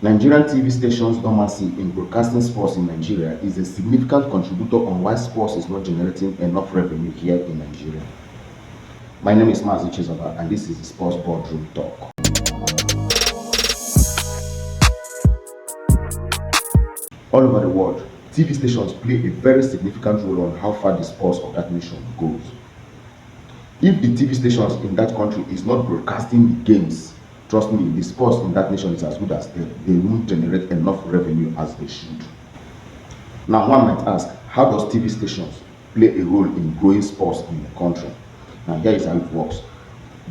Nigerian TV stations dormancy in broadcasting sports in Nigeria is a significant contributor on why sports is not generating enough revenue here in Nigeria. My name is Mazi Chizoba and this is the Sports Boardroom Talk. All over the world, TV stations play a very significant role on how far the sports of that nation goes. If the TV stations in that country is not broadcasting the games, trust me, the sports in that nation is as good as dead. They won't generate enough revenue as they should. Now, one might ask, how does TV stations play a role in growing sports in the country? Now, here is how it works.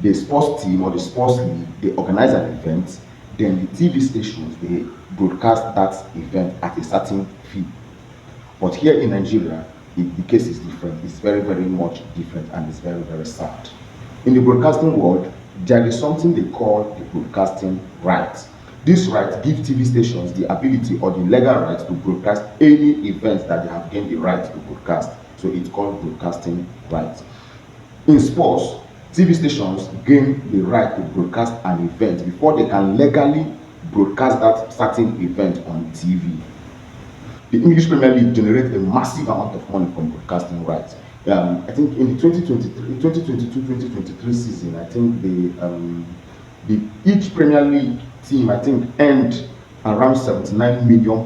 The sports team or the sports league, they organize an event, then the TV stations, they broadcast that event at a certain fee. But here in Nigeria, the case is different. It's very, very much different, and it's very, very sad. In the broadcasting world, there is something they call the broadcasting rights. This right gives TV stations the ability or the legal right to broadcast any event that they have gained the right to broadcast. So it's called broadcasting rights. In sports, TV stations gain the right to broadcast an event before they can legally broadcast that certain event on TV. The English Premier League generates a massive amount of money from broadcasting rights. I think in the 2022-2023 season, I think each Premier League team, I think, earned around £79 million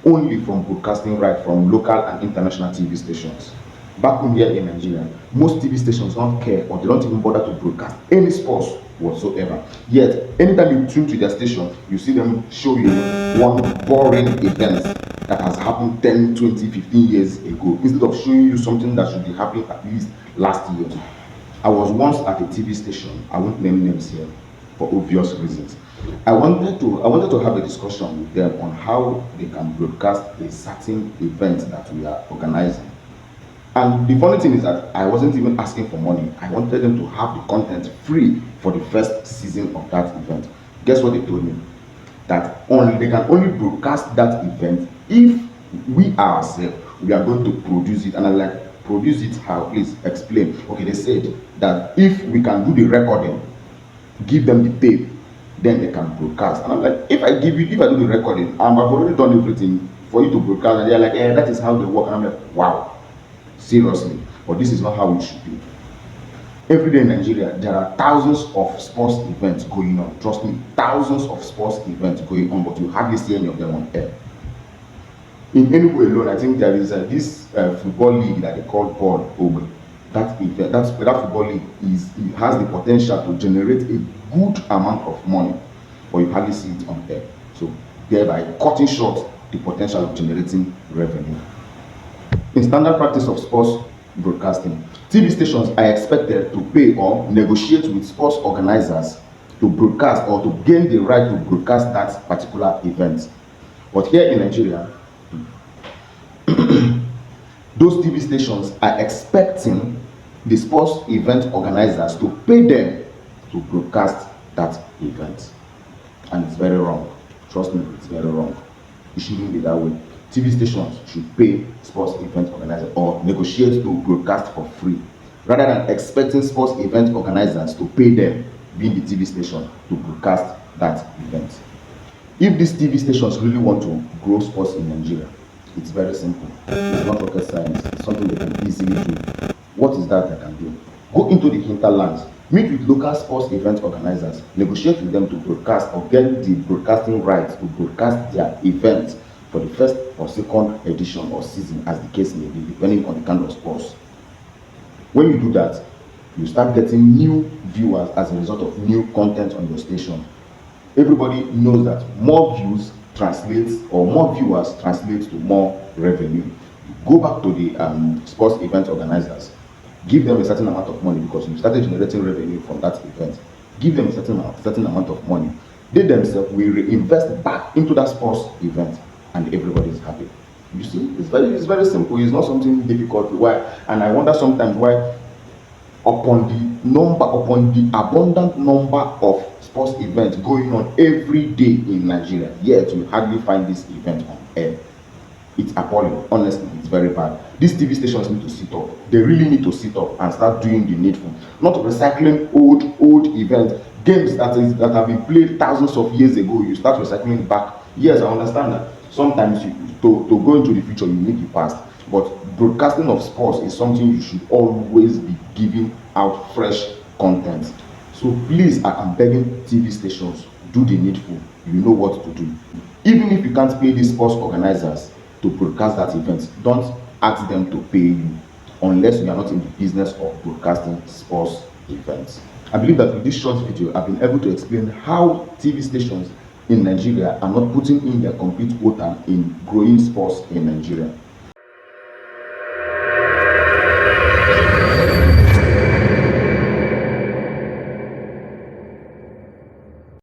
only from broadcasting rights from local and international TV stations. Back home here in Nigeria, most TV stations don't care or they don't even bother to broadcast any sports whatsoever. Yet, anytime you tune to their station, you see them show you one boring event that has happened 10, 20, 15 years ago, instead of showing you something that should be happening at least last year. I was once at a TV station, I won't name names here for obvious reasons. I wanted to have a discussion with them on how they can broadcast a certain event that we are organizing. And the funny thing is that I wasn't even asking for money. I wanted them to have the content free for the first season of that event. Guess what they told me? That they can only broadcast that event if we ourselves we are going to produce it. And I'm like, produce it how? Please explain. Okay, they said that if we can do the recording, give them the tape, then they can broadcast. And I'm like, if I do the recording, I've already done everything for you to broadcast, and they're like, that is how they work. And I'm like, wow, seriously, but this is not how it should be. Every day in Nigeria, there are thousands of sports events going on. Trust me, thousands of sports events going on, but you hardly see any of them on air. In Enugu alone, I think there is this football league that they call Ball Ogre. That football league has the potential to generate a good amount of money, but you hardly see it on air. So thereby cutting short the potential of generating revenue. In standard practice of sports broadcasting, TV stations are expected to pay or negotiate with sports organizers to broadcast or to gain the right to broadcast that particular event. But here in Nigeria, those TV stations are expecting the sports event organizers to pay them to broadcast that event. And it's very wrong. Trust me, it's very wrong. It shouldn't be that way. TV stations should pay sports event organizers or negotiate to broadcast for free, rather than expecting sports event organizers to pay them, being the TV station, to broadcast that event. If these TV stations really want to grow sports in Nigeria, it's very simple. It's not rocket science. It's something they can easily do. What is that they can do? Go into the hinterlands, meet with local sports event organizers, negotiate with them to broadcast or get the broadcasting rights to broadcast their event for the first or second edition or season, as the case may be, depending on the kind of sports. When you do that, you start getting new viewers as a result of new content on your station. Everybody knows that more views translates, or more viewers translates to more revenue. Go back to the sports event organizers, give them a certain amount of money because you started generating revenue from that event. Give them a certain amount of money. They themselves will reinvest back into that sports event, and everybody is happy. You see, it's very simple. It's not something difficult. Why? And I wonder sometimes why, upon the abundant number of sports events going on every day in Nigeria, yet you hardly find this event on air. It's appalling. Honestly, it's very bad. These TV stations need to sit up. They really need to sit up and start doing the needful. Not recycling old events, Games that have been played thousands of years ago, you start recycling it back. Yes, I understand that sometimes to go into the future you need the past, but broadcasting of sports is something you should always be giving out fresh content. So please, I am begging TV stations, do the needful. You know what to do. Even if you can't pay these sports organizers to broadcast that event, don't ask them to pay you unless you are not in the business of broadcasting sports events. I believe that with this short video, I've been able to explain how TV stations in Nigeria are not putting in their complete quota in growing sports in Nigeria.